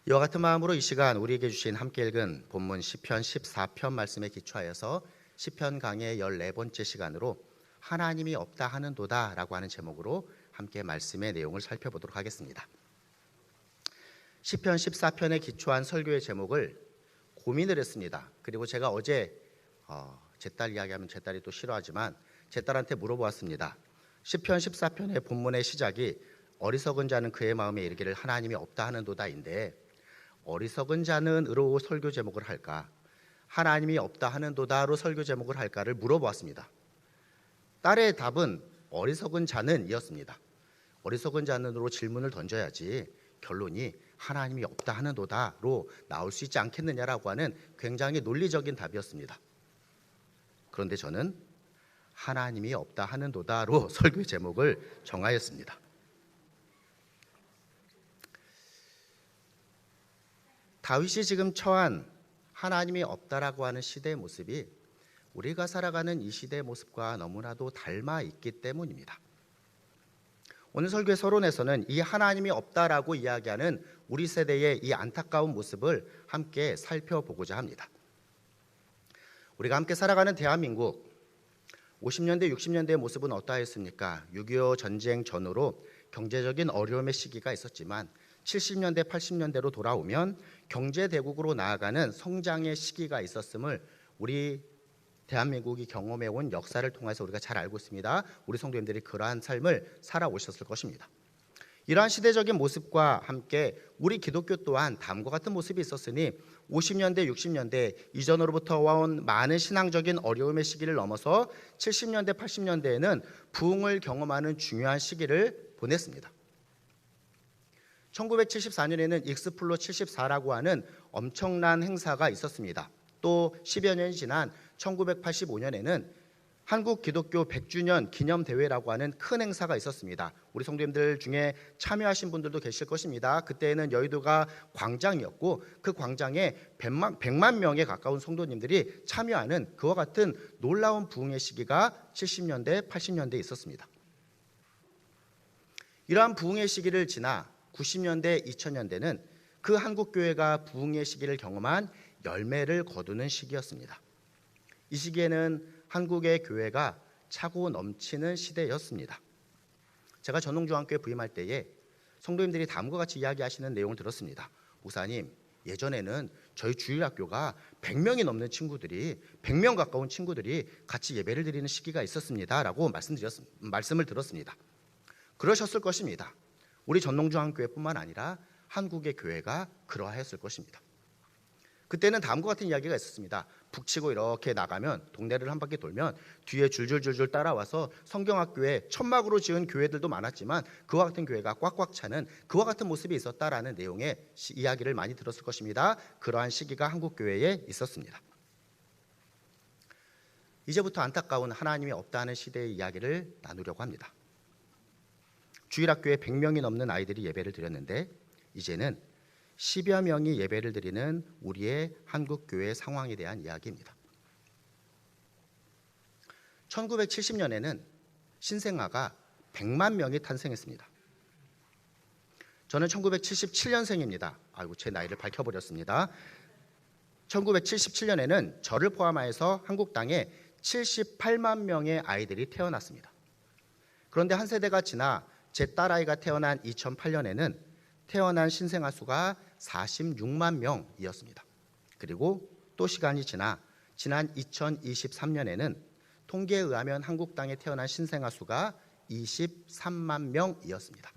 이와 같은 마음으로 이 시간 우리에게 주신 함께 읽은 본문 시편 14편 말씀에 기초하여서 시편 강의 14번째 시간으로 하나님이 없다 하는도다 라고 하는 제목으로 함께 말씀의 내용을 살펴보도록 하겠습니다. 시편 14편에 기초한 설교의 제목을 고민을 했습니다. 그리고 제가 어제 제 딸 이야기하면 제 딸이 또 싫어하지만 제 딸한테 물어보았습니다. 시편 14편의 본문의 시작이 어리석은 자는 그의 마음에 이르기를 하나님이 없다 하는도다인데 어리석은 자는으로 설교 제목을 할까, 하나님이 없다 하는도다로 설교 제목을 할까를 물어보았습니다. 딸의 답은 어리석은 자는이었습니다. 어리석은 자는으로 질문을 던져야지 결론이 하나님이 없다 하는도다로 나올 수 있지 않겠느냐라고 하는 굉장히 논리적인 답이었습니다. 그런데 저는 하나님이 없다 하는도다로 설교 제목을 정하였습니다. 다윗이 지금 처한 하나님이 없다라고 하는 시대의 모습이 우리가 살아가는 이 시대의 모습과 너무나도 닮아 있기 때문입니다. 오늘 설교의 서론에서는 이 하나님이 없다라고 이야기하는 우리 세대의 이 안타까운 모습을 함께 살펴보고자 합니다. 우리가 함께 살아가는 대한민국 50년대, 60년대의 모습은 어떠했습니까? 6.25 전쟁 전후로 경제적인 어려움의 시기가 있었지만 70년대, 80년대로 돌아오면 경제대국으로 나아가는 성장의 시기가 있었음을 우리 대한민국이 경험해온 역사를 통해서 우리가 잘 알고 있습니다. 우리 성도님들이 그러한 삶을 살아오셨을 것입니다. 이러한 시대적인 모습과 함께 우리 기독교 또한 다음과 같은 모습이 있었으니 50년대, 60년대 이전으로부터 와온 많은 신앙적인 어려움의 시기를 넘어서 70년대, 80년대에는 부흥을 경험하는 중요한 시기를 보냈습니다. 1974년에는 익스플로 74라고 하는 엄청난 행사가 있었습니다. 또 10여 년이 지난 1985년에는 한국 기독교 100주년 기념대회라고 하는 큰 행사가 있었습니다. 우리 성도님들 중에 참여하신 분들도 계실 것입니다. 그때는 여의도가 광장이었고 그 광장에 100만 명에 가까운 성도님들이 참여하는 그와 같은 놀라운 부흥의 시기가 70년대, 80년대에 있었습니다. 이러한 부흥의 시기를 지나 90년대, 2000년대는 그 한국교회가 부흥의 시기를 경험한 열매를 거두는 시기였습니다. 이 시기에는 한국의 교회가 차고 넘치는 시대였습니다. 제가 전농중앙교회 부임할 때에 성도님들이 다음과 같이 이야기하시는 내용을 들었습니다. 목사님, 예전에는 저희 주일학교가 100명이 넘는 친구들이 100명 가까운 친구들이 같이 예배를 드리는 시기가 있었습니다 라고 말씀을 들었습니다. 그러셨을 것입니다. 우리 전농중앙교회뿐만 아니라 한국의 교회가 그러하였을 것입니다. 그때는 다음과 같은 이야기가 있었습니다. 북치고 이렇게 나가면 동네를 한 바퀴 돌면 뒤에 줄줄줄줄 따라와서 성경학교에 천막으로 지은 교회들도 많았지만 그와 같은 교회가 꽉꽉 차는 그와 같은 모습이 있었다라는 내용의 이야기를 많이 들었을 것입니다. 그러한 시기가 한국교회에 있었습니다. 이제부터 안타까운 하나님이 없다는 시대의 이야기를 나누려고 합니다. 주일학교에 100명이 넘는 아이들이 예배를 드렸는데 이제는 10여 명이 예배를 드리는 우리의 한국교회 상황에 대한 이야기입니다. 1970년에는 신생아가 100만 명이 탄생했습니다. 저는 1977년생입니다. 아이고, 제 나이를 밝혀버렸습니다. 1977년에는 저를 포함하여서 한국 땅에 78만 명의 아이들이 태어났습니다. 그런데 한 세대가 지나 제 딸아이가 태어난 2008년에는 태어난 신생아 수가 46만 명이었습니다. 그리고 또 시간이 지난 2023년에는 통계에 의하면 한국 땅에 태어난 신생아 수가 23만 명이었습니다.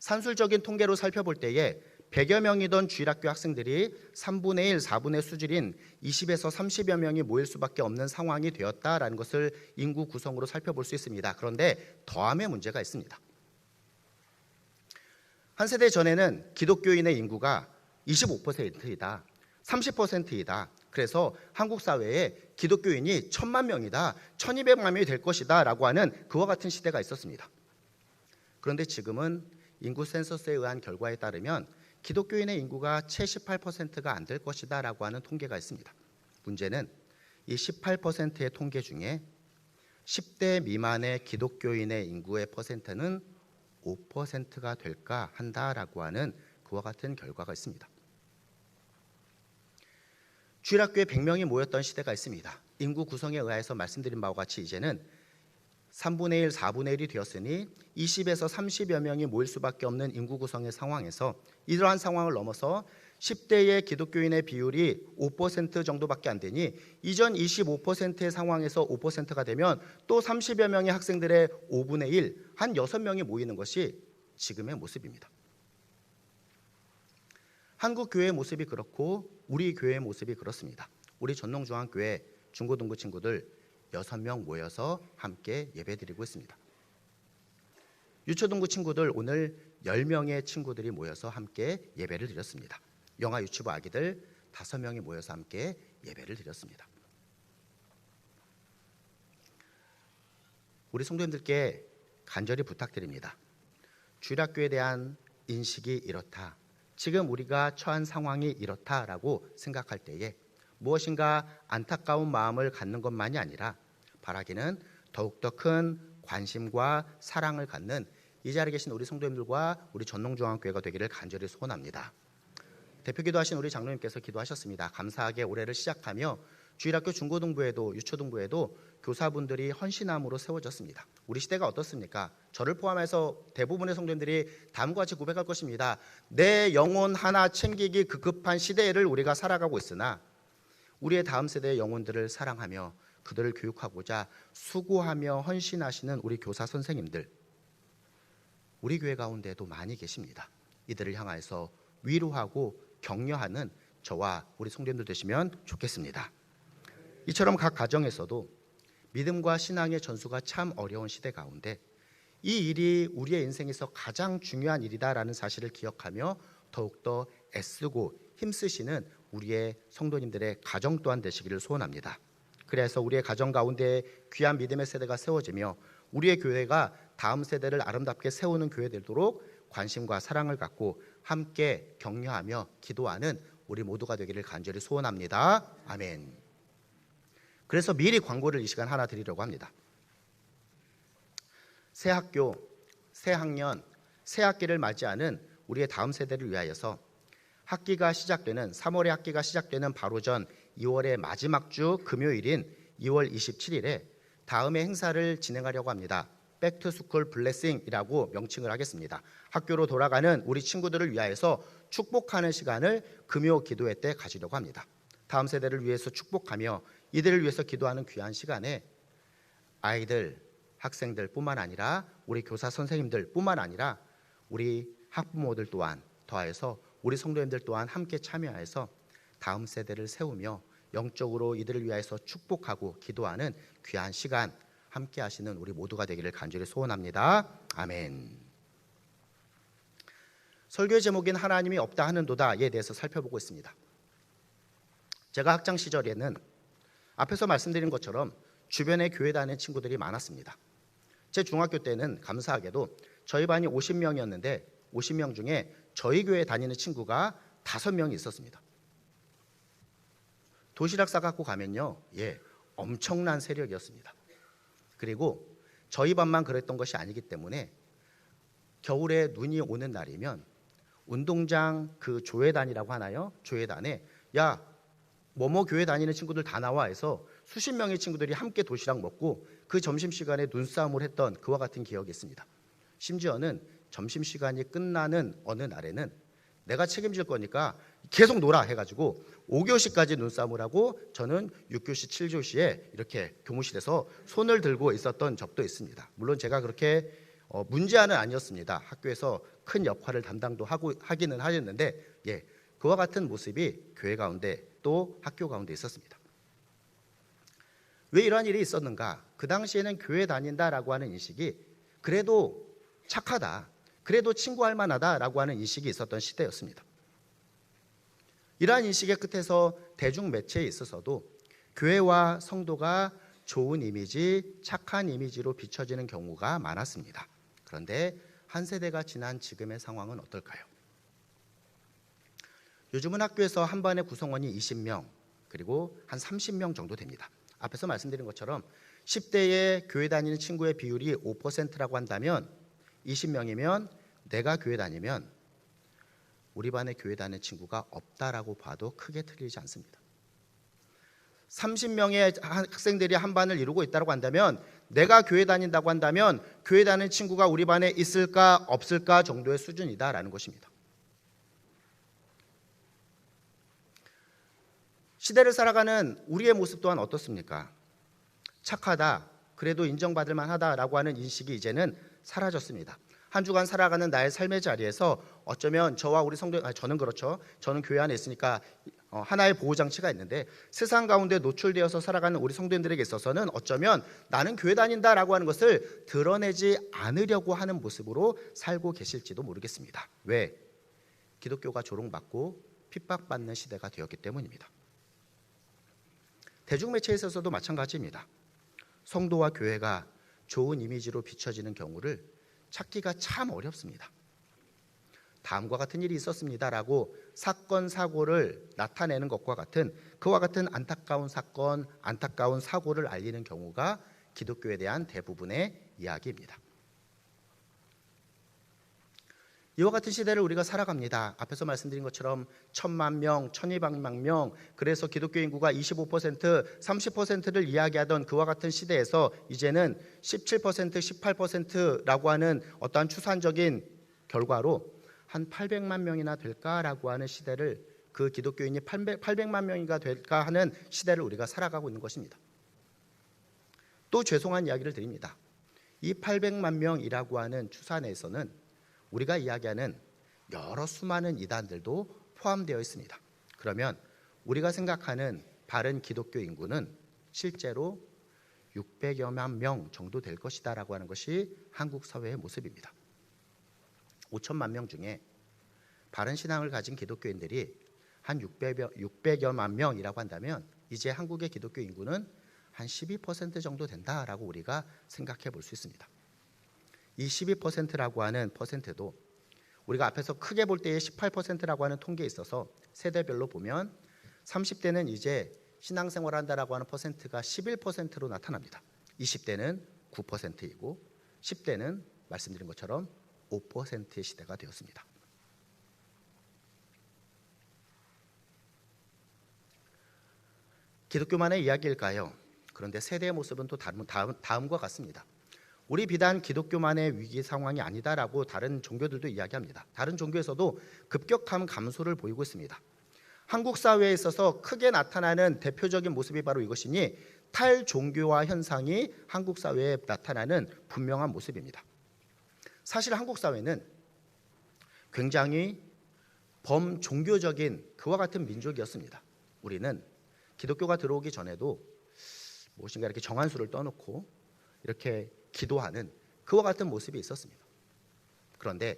산술적인 통계로 살펴볼 때에 100여 명이던 주일학교 학생들이 3분의 1, 4분의 수질인 20에서 30여 명이 모일 수밖에 없는 상황이 되었다라는 것을 인구 구성으로 살펴볼 수 있습니다. 그런데 더함의 문제가 있습니다. 한 세대 전에는 기독교인의 인구가 25%이다, 30%이다. 그래서 한국 사회에 기독교인이 1000만 명이다, 1200만 명이 될 것이다 라고 하는 그와 같은 시대가 있었습니다. 그런데 지금은 인구 센서스에 의한 결과에 따르면 기독교인의 인구가 채 18%가 안 될 것이다 라고 하는 통계가 있습니다. 문제는 이 18%의 통계 중에 10대 미만의 기독교인의 인구의 퍼센트는 5%가 될까 한다라고 하는 그와 같은 결과가 있습니다. 주일학교에 100명이 모였던 시대가 있습니다. 인구 구성에 의해서 말씀드린 바와 같이 이제는 3분의 1, 4분의 1이 되었으니 20에서 30여 명이 모일 수밖에 없는 인구 구성의 상황에서 이러한 상황을 넘어서 10대의 기독교인의 비율이 5% 정도밖에 안 되니 이전 25%의 상황에서 5%가 되면 또 30여 명의 학생들의 5분의 1, 한 6명이 모이는 것이 지금의 모습입니다. 한국 교회의 모습이 그렇고 우리 교회의 모습이 그렇습니다. 우리 전농중앙교회 중고등부 친구들 6명 모여서 함께 예배드리고 있습니다. 유초등부 친구들 오늘 10명의 친구들이 모여서 함께 예배를 드렸습니다. 영아 유치부 아기들 5명이 모여서 함께 예배를 드렸습니다. 우리 성도님들께 간절히 부탁드립니다. 주일학교에 대한 인식이 이렇다, 지금 우리가 처한 상황이 이렇다라고 생각할 때에 무엇인가 안타까운 마음을 갖는 것만이 아니라 바라기는 더욱더 큰 관심과 사랑을 갖는 이 자리에 계신 우리 성도님들과 우리 전농중앙교회가 되기를 간절히 소원합니다. 대표 기도하신 우리 장로님께서 기도하셨습니다. 감사하게 올해를 시작하며 주일학교 중고등부에도 유초등부에도 교사분들이 헌신함으로 세워졌습니다. 우리 시대가 어떻습니까? 저를 포함해서 대부분의 성도님들이 다음과 같이 고백할 것입니다. 내 영혼 하나 챙기기 급급한 시대를 우리가 살아가고 있으나 우리의 다음 세대의 영혼들을 사랑하며 그들을 교육하고자 수고하며 헌신하시는 우리 교사 선생님들, 우리 교회 가운데도 많이 계십니다. 이들을 향해서 위로하고 격려하는 저와 우리 성도님들 되시면 좋겠습니다. 이처럼 각 가정에서도 믿음과 신앙의 전수가 참 어려운 시대 가운데 이 일이 우리의 인생에서 가장 중요한 일이다라는 사실을 기억하며 더욱더 애쓰고 힘쓰시는 우리의 성도님들의 가정 또한 되시기를 소원합니다. 그래서 우리의 가정 가운데 귀한 믿음의 세대가 세워지며 우리의 교회가 다음 세대를 아름답게 세우는 교회 되도록 관심과 사랑을 갖고 함께 격려하며 기도하는 우리 모두가 되기를 간절히 소원합니다. 아멘. 그래서 미리 광고를 이 시간 하나 드리려고 합니다. 새 학교, 새 학년, 새 학기를 맞이하는 우리의 다음 세대를 위하여서 학기가 시작되는 3월에 학기가 시작되는 바로 전 2월의 마지막 주 금요일인 2월 27일에 다음의 행사를 진행하려고 합니다. 백투스쿨 블레싱이라고 명칭을 하겠습니다. 학교로 돌아가는 우리 친구들을 위하여서 축복하는 시간을 금요 기도회 때 가지려고 합니다. 다음 세대를 위해서 축복하며 이들을 위해서 기도하는 귀한 시간에 아이들, 학생들 뿐만 아니라 우리 교사 선생님들 뿐만 아니라 우리 학부모들 또한 더하여서 우리 성도님들 또한 함께 참여해서 다음 세대를 세우며 영적으로 이들을 위하여서 축복하고 기도하는 귀한 시간 함께 하시는 우리 모두가 되기를 간절히 소원합니다. 아멘. 설교의 제목인 하나님이 없다 하는도다에 대해서 살펴보고 있습니다. 제가 학창 시절에는 앞에서 말씀드린 것처럼 주변에 교회 다니는 친구들이 많았습니다. 제 중학교 때는 감사하게도 저희 반이 50명이었는데 50명 중에 저희 교회 다니는 친구가 5명이 있었습니다. 도시락 싸갖고 가면요, 엄청난 세력이었습니다. 그리고 저희 반만 그랬던 것이 아니기 때문에 겨울에 눈이 오는 날이면 운동장 그 조회단이라고 하나요? 조회단에 야, 뭐뭐 교회 다니는 친구들 다 나와 해서 수십 명의 친구들이 함께 도시락 먹고 그 점심시간에 눈싸움을 했던 그와 같은 기억이 있습니다. 심지어는 점심시간이 끝나는 어느 날에는 내가 책임질 거니까 계속 놀아 해가지고 5교시까지 눈싸움을 하고 저는 6교시, 7교시에 이렇게 교무실에서 손을 들고 있었던 적도 있습니다. 물론 제가 그렇게 문제아는 아니었습니다. 학교에서 큰 역할을 담당도 하기는 하였는데 그와 같은 모습이 교회 가운데 또 학교 가운데 있었습니다. 왜 이러한 일이 있었는가? 그 당시에는 교회 다닌다라고 하는 인식이 그래도 착하다, 그래도 친구할 만하다라고 하는 인식이 있었던 시대였습니다. 이러한 인식의 끝에서 대중매체에 있어서도 교회와 성도가 좋은 이미지, 착한 이미지로 비춰지는 경우가 많았습니다. 그런데 한 세대가 지난 지금의 상황은 어떨까요? 요즘은 학교에서 한 반의 구성원이 20명 그리고 한 30명 정도 됩니다. 앞에서 말씀드린 것처럼 10대의 교회 다니는 친구의 비율이 5%라고 한다면 20명이면 내가 교회 다니면 우리 반에 교회 다니는 친구가 없다라고 봐도 크게 틀리지 않습니다. 30명의 학생들이 한 반을 이루고 있다고 한다면 내가 교회 다닌다고 한다면 교회 다니는 친구가 우리 반에 있을까 없을까 정도의 수준이다라는 것입니다. 시대를 살아가는 우리의 모습 또한 어떻습니까? 착하다, 그래도 인정받을 만하다라고 하는 인식이 이제는 사라졌습니다. 한 주간 살아가는 나의 삶의 자리에서 어쩌면 저와 우리 성도, 저는 그렇죠. 저는 교회 안에 있으니까 하나의 보호장치가 있는데 세상 가운데 노출되어서 살아가는 우리 성도님들에게 있어서는 어쩌면 나는 교회 다닌다라고 하는 것을 드러내지 않으려고 하는 모습으로 살고 계실지도 모르겠습니다. 왜? 기독교가 조롱받고 핍박받는 시대가 되었기 때문입니다. 대중매체에 있어서도 마찬가지입니다. 성도와 교회가 좋은 이미지로 비춰지는 경우를 찾기가 참 어렵습니다. 다음과 같은 일이 있었습니다라고 사건, 사고를 나타내는 것과 같은 그와 같은 안타까운 사건, 안타까운 사고를 알리는 경우가 기독교에 대한 대부분의 이야기입니다. 이와 같은 시대를 우리가 살아갑니다. 앞에서 말씀드린 것처럼 1000만 명, 1200만 명, 그래서 기독교 인구가 25%, 30%를 이야기하던 그와 같은 시대에서 이제는 17%, 18%라고 하는 어떠한 추산적인 결과로 한 800만 명이나 될까라고 하는 시대를, 그 기독교인이 800만 명이가 될까 하는 시대를 우리가 살아가고 있는 것입니다. 또 죄송한 이야기를 드립니다. 이 800만 명이라고 하는 추산에서는 우리가 이야기하는 여러 수많은 이단들도 포함되어 있습니다. 그러면 우리가 생각하는 바른 기독교 인구는 실제로 600여만 명 정도 될 것이다 라고 하는 것이 한국 사회의 모습입니다. 5천만 명 중에 바른 신앙을 가진 기독교인들이 한 600여만 명이라고 한다면 이제 한국의 기독교 인구는 한 12% 정도 된다라고 우리가 생각해 볼 수 있습니다. 이 12%라고 하는 퍼센트도 우리가 앞에서 크게 볼 때의 18%라고 하는 통계에 있어서 세대별로 보면 30대는 이제 신앙생활을 한다라고 하는 퍼센트가 11%로 나타납니다. 20대는 9%이고 10대는 말씀드린 것처럼 5%의 시대가 되었습니다. 기독교만의 이야기일까요? 그런데 세대의 모습은 또 다음과 같습니다. 우리 비단 기독교만의 위기 상황이 아니다라고 다른 종교들도 이야기합니다. 다른 종교에서도 급격한 감소를 보이고 있습니다. 한국 사회에 있어서 크게 나타나는 대표적인 모습이 바로 이것이니 탈종교화 현상이 한국 사회에 나타나는 분명한 모습입니다. 사실 한국 사회는 굉장히 범종교적인 그와 같은 민족이었습니다. 우리는 기독교가 들어오기 전에도 무엇인가 이렇게 정한수를 떠놓고 이렇게 기도하는 그와 같은 모습이 있었습니다. 그런데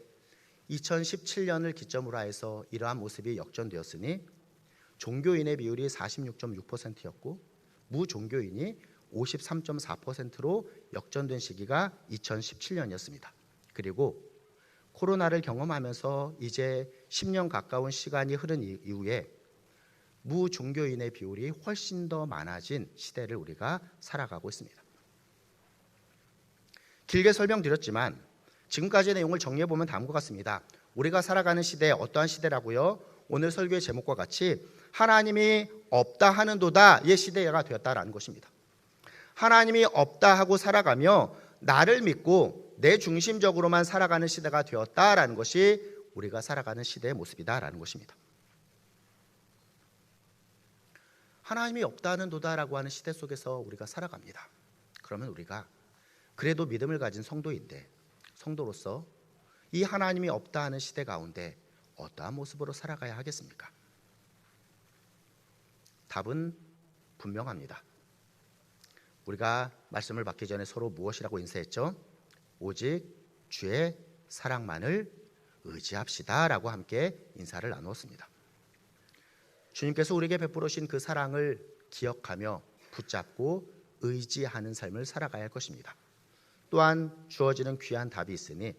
2017년을 기점으로 해서 이러한 모습이 역전되었으니 종교인의 비율이 46.6%였고 무종교인이 53.4%로 역전된 시기가 2017년이었습니다. 그리고 코로나를 경험하면서 이제 10년 가까운 시간이 흐른 이후에 무종교인의 비율이 훨씬 더 많아진 시대를 우리가 살아가고 있습니다. 길게 설명드렸지만 지금까지의 내용을 정리해보면 다음과 같습니다. 우리가 살아가는 시대, 어떠한 시대라고요? 오늘 설교의 제목과 같이 하나님이 없다 하는도다의 시대가 되었다라는 것입니다. 하나님이 없다 하고 살아가며 나를 믿고 내 중심적으로만 살아가는 시대가 되었다라는 것이 우리가 살아가는 시대의 모습이다라는 것입니다. 하나님이 없다 하는도다라고 하는 시대 속에서 우리가 살아갑니다. 그러면 우리가 그래도 믿음을 가진 성도인데, 성도로서 이 하나님이 없다 하는 시대 가운데 어떠한 모습으로 살아가야 하겠습니까? 답은 분명합니다. 우리가 말씀을 받기 전에 서로 무엇이라고 인사했죠? 오직 주의 사랑만을 의지합시다 라고 함께 인사를 나누었습니다. 주님께서 우리에게 베풀어 주신 그 사랑을 기억하며 붙잡고 의지하는 삶을 살아가야 할 것입니다. 또한 주어지는 귀한 답이 있으니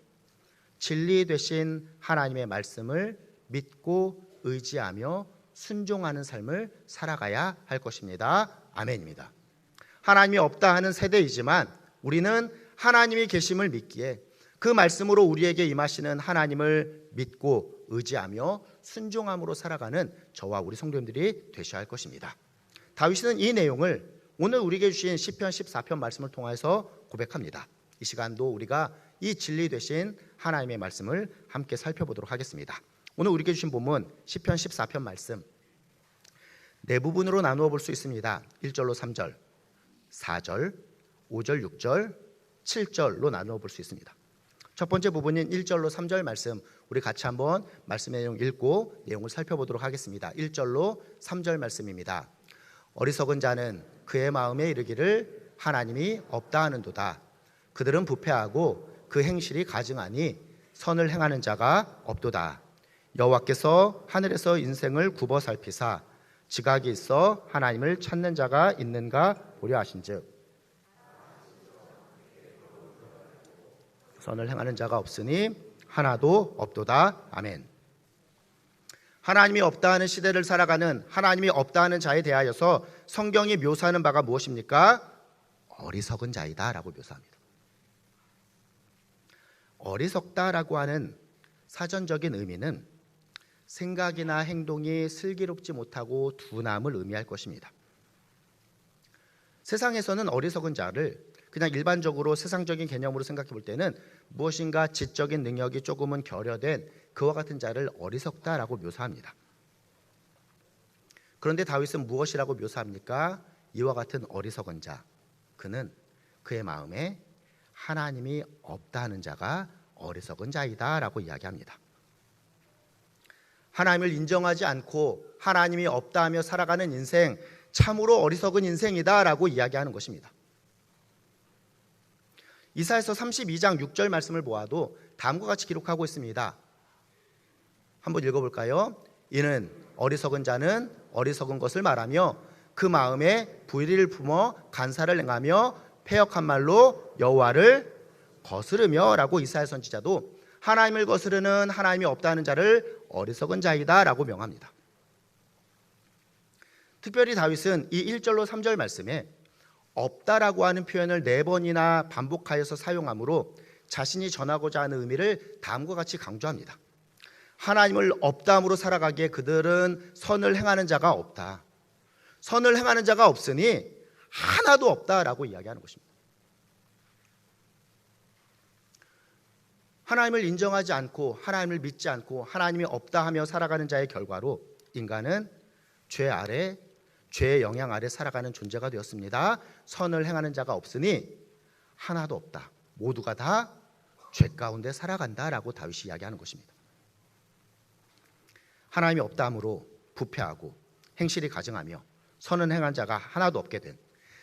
진리 되신 하나님의 말씀을 믿고 의지하며 순종하는 삶을 살아가야 할 것입니다. 아멘입니다. 하나님이 없다 하는 세대이지만 우리는 하나님이 계심을 믿기에 그 말씀으로 우리에게 임하시는 하나님을 믿고 의지하며 순종함으로 살아가는 저와 우리 성도님들이 되셔야 할 것입니다. 다윗은 이 내용을 오늘 우리에게 주신 시편 14편 말씀을 통해서 고백합니다. 이 시간도 우리가 이 진리 되신 하나님의 말씀을 함께 살펴보도록 하겠습니다. 오늘 우리에게 주신 본문 시편 14편 말씀 네 부분으로 나누어 볼 수 있습니다. 1절로 3절, 4절, 5절, 6절, 7절로 나누어 볼 수 있습니다. 첫 번째 부분인 1절로 3절 말씀, 우리 같이 한번 말씀의 내용 읽고 내용을 살펴보도록 하겠습니다. 1절로 3절 말씀입니다. 어리석은 자는 그의 마음에 이르기를 하나님이 없다 하는도다. 그들은 부패하고 그 행실이 가증하니 선을 행하는 자가 없도다. 여호와께서 하늘에서 인생을 굽어 살피사 지각이 있어 하나님을 찾는 자가 있는가 보려 하신즉 선을 행하는 자가 없으니 하나도 없도다. 아멘. 하나님이 없다 하는 시대를 살아가는 하나님이 없다 하는 자에 대하여서 성경이 묘사하는 바가 무엇입니까? 어리석은 자이다 라고 묘사합니다. 어리석다라고 하는 사전적인 의미는 생각이나 행동이 슬기롭지 못하고 둔함을 의미할 것입니다. 세상에서는 어리석은 자를 그냥 일반적으로 세상적인 개념으로 생각해 볼 때는 무엇인가 지적인 능력이 조금은 결여된 그와 같은 자를 어리석다라고 묘사합니다. 그런데 다윗은 무엇이라고 묘사합니까? 이와 같은 어리석은 자, 그는 그의 마음에 하나님이 없다 하는 자가 어리석은 자이다 라고 이야기합니다. 하나님을 인정하지 않고 하나님이 없다 하며 살아가는 인생, 참으로 어리석은 인생이다 라고 이야기하는 것입니다. 이사야서 32장 6절 말씀을 보아도 다음과 같이 기록하고 있습니다. 한번 읽어볼까요? 이는 어리석은 자는 어리석은 것을 말하며 그 마음에 불의를 품어 간사를 행하며 패역한 말로 여호와를 거스르며 라고 이사야 선지자도 하나님을 거스르는 하나님이 없다는 자를 어리석은 자이다 라고 명합니다. 특별히 다윗은 이 1절로 3절 말씀에 없다라고 하는 표현을 4번이나 반복하여서 사용하므로 자신이 전하고자 하는 의미를 다음과 같이 강조합니다. 하나님을 없다함으로 살아가기에 그들은 선을 행하는 자가 없다. 선을 행하는 자가 없으니 하나도 없다라고 이야기하는 것입니다. 하나님을 인정하지 않고 하나님을 믿지 않고 하나님이 없다 하며 살아가는 자의 결과로 인간은 죄 아래, 죄의 영향 아래 살아가는 존재가 되었습니다. 선을 행하는 자가 없으니 하나도 없다. 모두가 다 죄 가운데 살아간다라고 다윗이 이야기하는 것입니다. 하나님이 없다 함으로 부패하고 행실이 가증하며 선을 행한 자가 하나도 없게 된,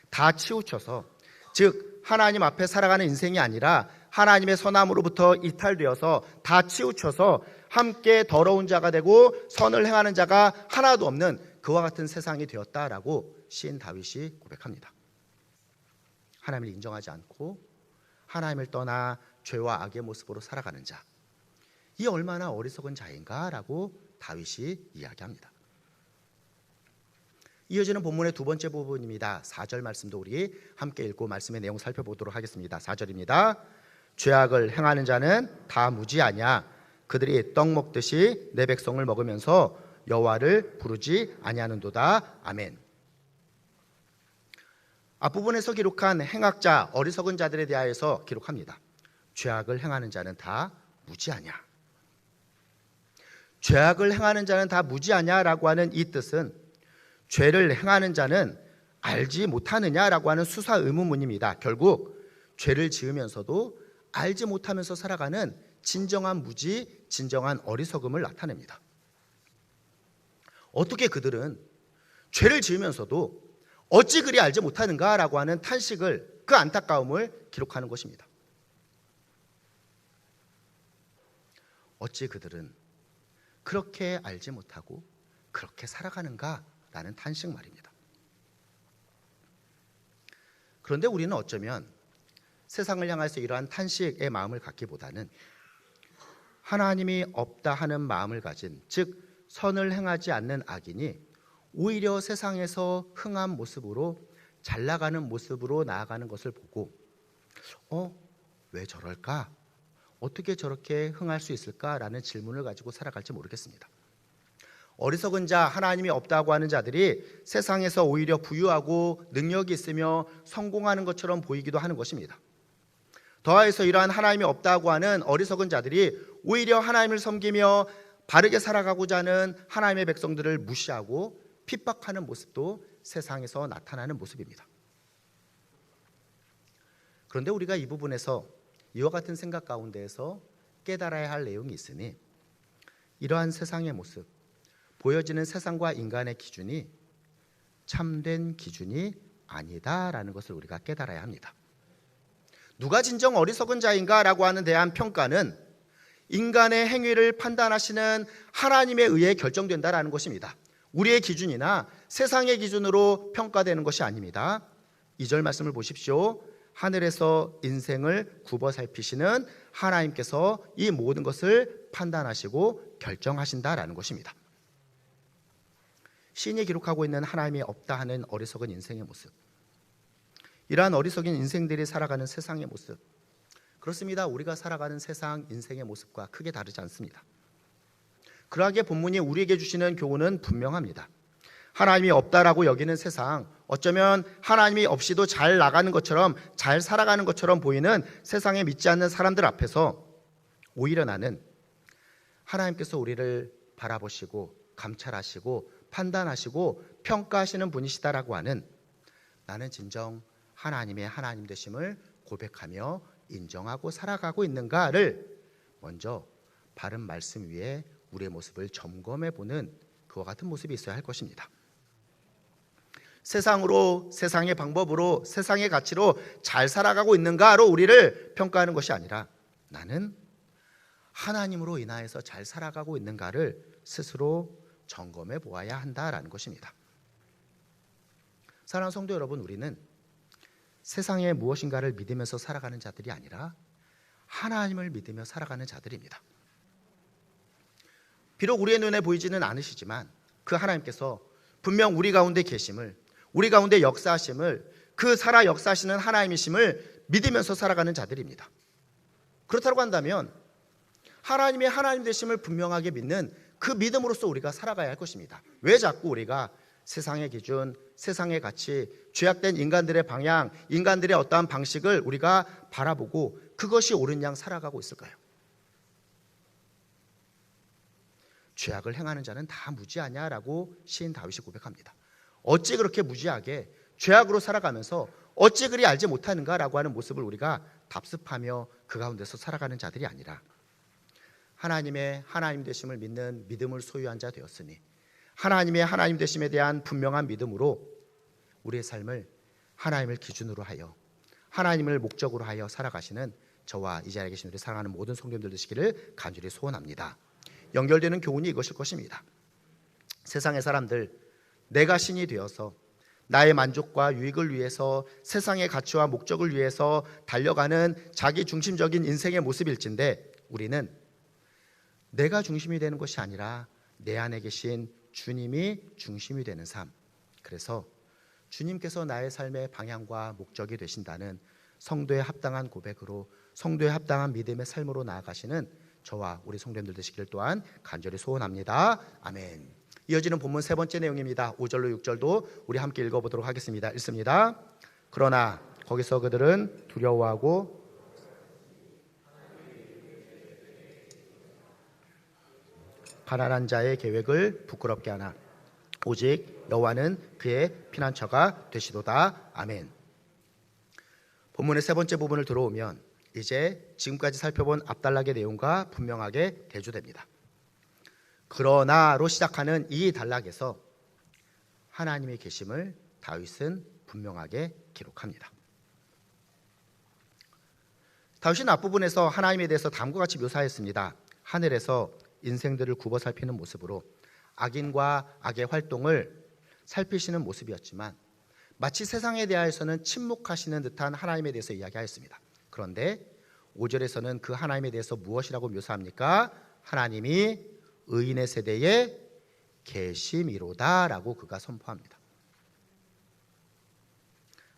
다 치우쳐서, 즉 하나님 앞에 살아가는 인생이 아니라 하나님의 선함으로부터 이탈되어서 다 치우쳐서 함께 더러운 자가 되고 선을 행하는 자가 하나도 없는 그와 같은 세상이 되었다라고 시인 다윗이 고백합니다. 하나님을 인정하지 않고 하나님을 떠나 죄와 악의 모습으로 살아가는 자, 이 얼마나 어리석은 자인가라고 다윗이 이야기합니다. 이어지는 본문의 두 번째 부분입니다. 4절 말씀도 우리 함께 읽고 말씀의 내용 살펴보도록 하겠습니다. 4절입니다. 죄악을 행하는 자는 다 무지하냐? 그들이 떡 먹듯이 내 백성을 먹으면서 여호와를 부르지 아니하는도다. 아멘. 앞부분에서 기록한 행악자, 어리석은 자들에 대하여서 기록합니다. 죄악을 행하는 자는 다 무지하냐? 죄악을 행하는 자는 다 무지하냐라고 하는 이 뜻은 죄를 행하는 자는 알지 못하느냐라고 하는 수사 의문문입니다. 결국 죄를 지으면서도 알지 못하면서 살아가는 진정한 무지, 진정한 어리석음을 나타냅니다. 어떻게 그들은 죄를 지으면서도 어찌 그리 알지 못하는가라고 하는 탄식을, 그 안타까움을 기록하는 것입니다. 어찌 그들은 그렇게 알지 못하고 그렇게 살아가는가라는 탄식 말입니다. 그런데 우리는 어쩌면 세상을 향해서 이러한 탄식의 마음을 갖기보다는 하나님이 없다 하는 마음을 가진, 즉 선을 행하지 않는 악인이 오히려 세상에서 흥한 모습으로, 잘 나가는 모습으로 나아가는 것을 보고 왜 저럴까? 어떻게 저렇게 흥할 수 있을까라는 질문을 가지고 살아갈지 모르겠습니다. 어리석은 자, 하나님이 없다고 하는 자들이 세상에서 오히려 부유하고 능력이 있으며 성공하는 것처럼 보이기도 하는 것입니다. 더하여서 이러한 하나님이 없다고 하는 어리석은 자들이 오히려 하나님을 섬기며 바르게 살아가고자 하는 하나님의 백성들을 무시하고 핍박하는 모습도 세상에서 나타나는 모습입니다. 그런데 우리가 이 부분에서 이와 같은 생각 가운데에서 깨달아야 할 내용이 있으니, 이러한 세상의 모습, 보여지는 세상과 인간의 기준이 참된 기준이 아니다라는 것을 우리가 깨달아야 합니다. 누가 진정 어리석은 자인가라고 하는 대한 평가는 인간의 행위를 판단하시는 하나님에 의해 결정된다라는 것입니다. 우리의 기준이나 세상의 기준으로 평가되는 것이 아닙니다. 2절 말씀을 보십시오. 하늘에서 인생을 굽어 살피시는 하나님께서 이 모든 것을 판단하시고 결정하신다라는 것입니다. 시인이 기록하고 있는 하나님이 없다 하는 어리석은 인생의 모습, 이러한 어리석은 인생들이 살아가는 세상의 모습, 그렇습니다. 우리가 살아가는 세상 인생의 모습과 크게 다르지 않습니다. 그러하기에 본문이 우리에게 주시는 교훈은 분명합니다. 하나님이 없다라고 여기는 세상, 어쩌면 하나님이 없이도 잘 나가는 것처럼, 잘 살아가는 것처럼 보이는 세상에 믿지 않는 사람들 앞에서 오히려 나는 하나님께서 우리를 바라보시고 감찰하시고 판단하시고 평가하시는 분이시다라고 하는, 나는 진정 하나님의 하나님 되심을 고백하며 인정하고 살아가고 있는가를 먼저 바른 말씀 위에 우리의 모습을 점검해 보는 그와 같은 모습이 있어야 할 것입니다. 세상으로, 세상의 방법으로, 세상의 가치로 잘 살아가고 있는가로 우리를 평가하는 것이 아니라, 나는 하나님으로 인하여서 잘 살아가고 있는가를 스스로 점검해 보아야 한다라는 것입니다. 사랑하는 성도 여러분, 우리는 세상에 무엇인가를 믿으면서 살아가는 자들이 아니라 하나님을 믿으며 살아가는 자들입니다. 비록 우리의 눈에 보이지는 않으시지만 그 하나님께서 분명 우리 가운데 계심을, 우리 가운데 역사하심을, 그 살아 역사하시는 하나님이심을 믿으면서 살아가는 자들입니다. 그렇다고 한다면 하나님의 하나님 되심을 분명하게 믿는 그 믿음으로써 우리가 살아가야 할 것입니다. 왜 자꾸 우리가 세상의 기준, 세상의 가치, 죄악된 인간들의 방향, 인간들의 어떠한 방식을 우리가 바라보고 그것이 옳은 양 살아가고 있을까요? 죄악을 행하는 자는 다 무지하냐라고 시인 다윗이 고백합니다. 어찌 그렇게 무지하게 죄악으로 살아가면서 어찌 그리 알지 못하는가라고 하는 모습을 우리가 답습하며 그 가운데서 살아가는 자들이 아니라, 하나님의 하나님 되심을 믿는 믿음을 소유한 자 되었으니 하나님의 하나님 되심에 대한 분명한 믿음으로 우리의 삶을 하나님을 기준으로 하여, 하나님을 목적으로 하여 살아가시는 저와 이 자리에 계신 우리 사랑하는 모든 성도님들 되시기를 간절히 소원합니다. 연결되는 교훈이 이것일 것입니다. 세상의 사람들, 내가 신이 되어서 나의 만족과 유익을 위해서 세상의 가치와 목적을 위해서 달려가는 자기 중심적인 인생의 모습일진데, 우리는 내가 중심이 되는 것이 아니라 내 안에 계신 주님이 중심이 되는 삶, 그래서 주님께서 나의 삶의 방향과 목적이 되신다는 성도에 합당한 고백으로, 성도에 합당한 믿음의 삶으로 나아가시는 저와 우리 성도님들 되시기를 또한 간절히 소원합니다. 아멘. 이어지는 본문 세 번째 내용입니다. 5절로 6절도 우리 함께 읽어보도록 하겠습니다. 읽습니다. 그러나 거기서 그들은 두려워하고 가난한 자의 계획을 부끄럽게 하나 오직 여호와는 그의 피난처가 되시도다. 아멘. 본문의 세 번째 부분을 들어오면 이제 지금까지 살펴본 앞단락의 내용과 분명하게 대조됩니다. 그러나로 시작하는 이 단락에서 하나님의 계심을 다윗은 분명하게 기록합니다. 다윗은 앞부분에서 하나님에 대해서 다음과 같이 묘사했습니다. 하늘에서 인생들을 굽어 살피는 모습으로 악인과 악의 활동을 살피시는 모습이었지만 마치 세상에 대하여서는 침묵하시는 듯한 하나님에 대해서 이야기하였습니다. 그런데 5절에서는 그 하나님에 대해서 무엇이라고 묘사합니까? 하나님이 의인의 세대에 계심이로다 라고 그가 선포합니다.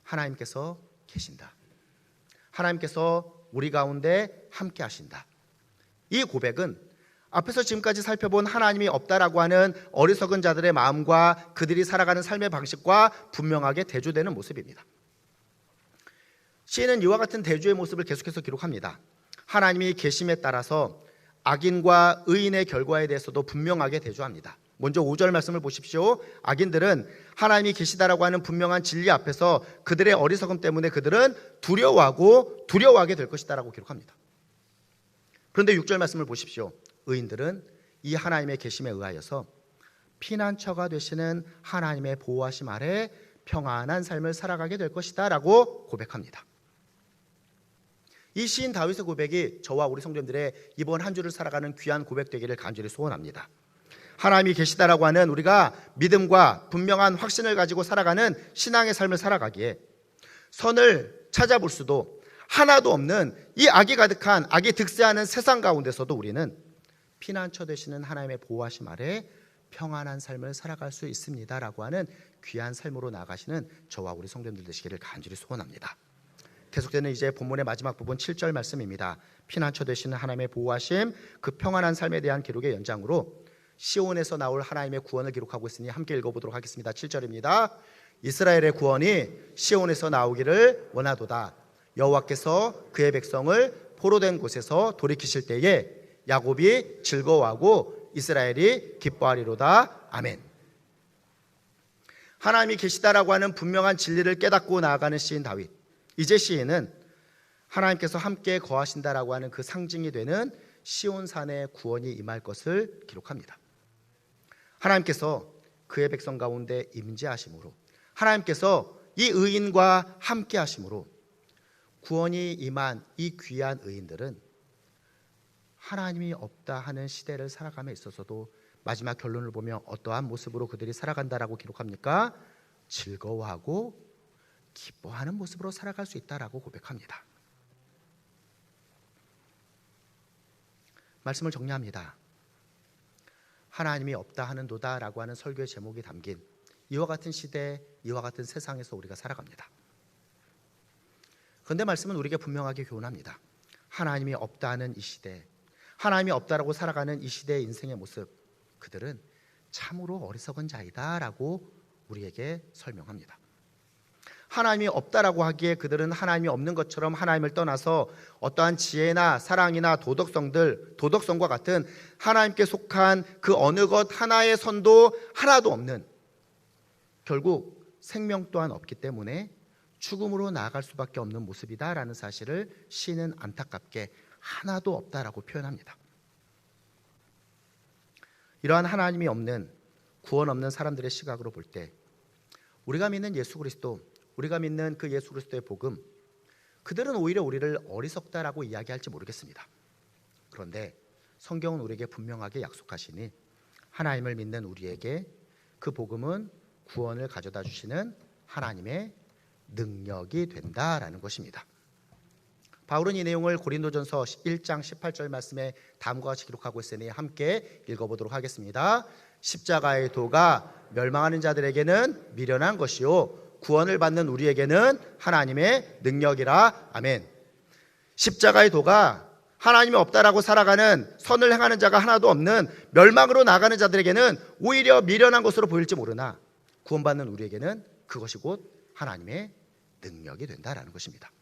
하나님께서 계신다. 하나님께서 우리 가운데 함께 하신다. 이 고백은 앞에서 지금까지 살펴본 하나님이 없다라고 하는 어리석은 자들의 마음과 그들이 살아가는 삶의 방식과 분명하게 대조되는 모습입니다. 시인은 이와 같은 대조의 모습을 계속해서 기록합니다. 하나님이 계심에 따라서 악인과 의인의 결과에 대해서도 분명하게 대조합니다. 먼저 5절 말씀을 보십시오. 악인들은 하나님이 계시다라고 하는 분명한 진리 앞에서 그들의 어리석음 때문에 그들은 두려워하게 될 것이다라고 기록합니다. 그런데 6절 말씀을 보십시오. 의인들은 이 하나님의 계심에 의하여서 피난처가 되시는 하나님의 보호하심 아래 평안한 삶을 살아가게 될 것이다 라고 고백합니다. 이 시인 다윗의 고백이 저와 우리 성도님들의 이번 한 주를 살아가는 귀한 고백 되기를 간절히 소원합니다. 하나님이 계시다라고 하는 우리가 믿음과 분명한 확신을 가지고 살아가는 신앙의 삶을 살아가기에 선을 찾아볼 수도 하나도 없는 이 악이 가득한, 악이 득세하는 세상 가운데서도 우리는 피난처 되시는 하나님의 보호하심 아래 평안한 삶을 살아갈 수 있습니다라고 하는 귀한 삶으로 나아가시는 저와 우리 성도님들 되시기를 간절히 소원합니다. 계속되는 이제 본문의 마지막 부분 7절 말씀입니다. 피난처 되시는 하나님의 보호하심, 그 평안한 삶에 대한 기록의 연장으로 시온에서 나올 하나님의 구원을 기록하고 있으니 함께 읽어보도록 하겠습니다. 7절입니다. 이스라엘의 구원이 시온에서 나오기를 원하도다. 여호와께서 그의 백성을 포로된 곳에서 돌이키실 때에 야곱이 즐거워하고 이스라엘이 기뻐하리로다. 아멘. 하나님이 계시다라고 하는 분명한 진리를 깨닫고 나아가는 시인 다윗. 이제 시인은 하나님께서 함께 거하신다라고 하는 그 상징이 되는 시온산의 구원이 임할 것을 기록합니다. 하나님께서 그의 백성 가운데 임재하심으로, 하나님께서 이 의인과 함께 하심으로 구원이 임한 이 귀한 의인들은 하나님이 없다 하는 시대를 살아감에 있어서도 마지막 결론을 보면 어떠한 모습으로 그들이 살아간다라고 기록합니까? 즐거워하고 기뻐하는 모습으로 살아갈 수 있다라고 고백합니다. 말씀을 정리합니다. 하나님이 없다 하는도다라고 하는 설교의 제목이 담긴 이와 같은 시대, 이와 같은 세상에서 우리가 살아갑니다. 그런데 말씀은 우리에게 분명하게 교훈합니다. 하나님이 없다 하는 이 시대, 하나님이 없다라고 살아가는 이 시대의 인생의 모습, 그들은 참으로 어리석은 자이다라고 우리에게 설명합니다. 하나님이 없다라고 하기에 그들은 하나님이 없는 것처럼 하나님을 떠나서 어떠한 지혜나 사랑이나 도덕성과 같은 하나님께 속한 그 어느 것 하나의 선도 하나도 없는, 결국 생명 또한 없기 때문에 죽음으로 나아갈 수밖에 없는 모습이다라는 사실을 시인은 안타깝게 하나도 없다라고 표현합니다. 이러한 하나님이 없는, 구원 없는 사람들의 시각으로 볼 때 우리가 믿는 예수 그리스도, 우리가 믿는 그 예수 그리스도의 복음, 그들은 오히려 우리를 어리석다라고 이야기할지 모르겠습니다. 그런데 성경은 우리에게 분명하게 약속하시니 하나님을 믿는 우리에게 그 복음은 구원을 가져다 주시는 하나님의 능력이 된다라는 것입니다. 바울은 이 내용을 고린도전서 1장 18절 말씀에 다음과 같이 기록하고 있으니 함께 읽어보도록 하겠습니다. 십자가의 도가 멸망하는 자들에게는 미련한 것이요 구원을 받는 우리에게는 하나님의 능력이라. 아멘. 십자가의 도가 하나님이 없다라고 살아가는, 선을 행하는 자가 하나도 없는 멸망으로 나가는 자들에게는 오히려 미련한 것으로 보일지 모르나 구원받는 우리에게는 그것이 곧 하나님의 능력이 된다라는 것입니다.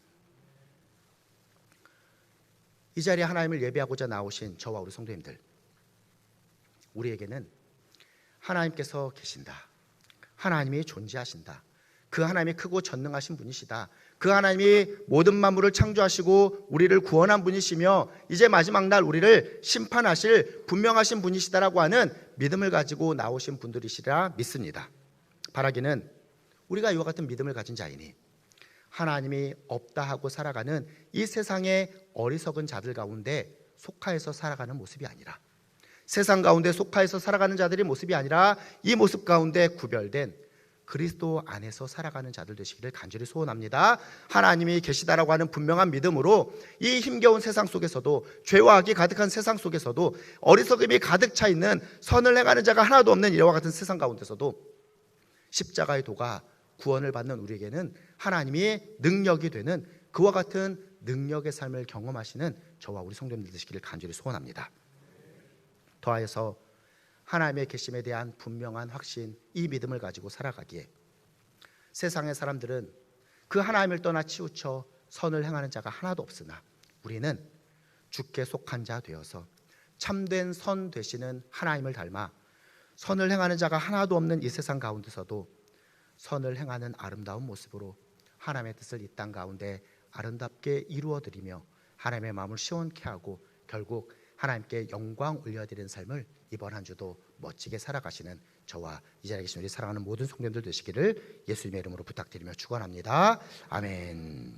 이 자리에 하나님을 예배하고자 나오신 저와 우리 성도님들, 우리에게는 하나님께서 계신다, 하나님이 존재하신다, 그 하나님이 크고 전능하신 분이시다, 그 하나님이 모든 만물을 창조하시고 우리를 구원한 분이시며 이제 마지막 날 우리를 심판하실 분명하신 분이시다라고 하는 믿음을 가지고 나오신 분들이시라 믿습니다. 바라기는 우리가 이와 같은 믿음을 가진 자이니 하나님이 없다 하고 살아가는 이 세상의 어리석은 자들 가운데 속하여서 살아가는 모습이 아니라, 세상 가운데 속하여서 살아가는 자들의 모습이 아니라 이 모습 가운데 구별된 그리스도 안에서 살아가는 자들 되시기를 간절히 소원합니다. 하나님이 계시다라고 하는 분명한 믿음으로 이 힘겨운 세상 속에서도, 죄와 악이 가득한 세상 속에서도, 어리석음이 가득 차 있는 선을 행하는 자가 하나도 없는 이와 같은 세상 가운데서도 십자가의 도가 구원을 받는 우리에게는 하나님이 능력이 되는 그와 같은 능력의 삶을 경험하시는 저와 우리 성도님들 되시기를 간절히 소원합니다. 더하여서 하나님의 계심에 대한 분명한 확신, 이 믿음을 가지고 살아가기에 세상의 사람들은 그 하나님을 떠나 치우쳐 선을 행하는 자가 하나도 없으나 우리는 주께 속한 자 되어서 참된 선 되시는 하나님을 닮아 선을 행하는 자가 하나도 없는 이 세상 가운데서도 선을 행하는 아름다운 모습으로 하나님의 뜻을 이 땅 가운데 아름답게 이루어드리며 하나님의 마음을 시원케 하고 결국 하나님께 영광 올려드리는 삶을 이번 한 주도 멋지게 살아가시는 저와 이 자리에 계신 우리 사랑하는 모든 성도님들 되시기를 예수님의 이름으로 부탁드리며 축원합니다. 아멘.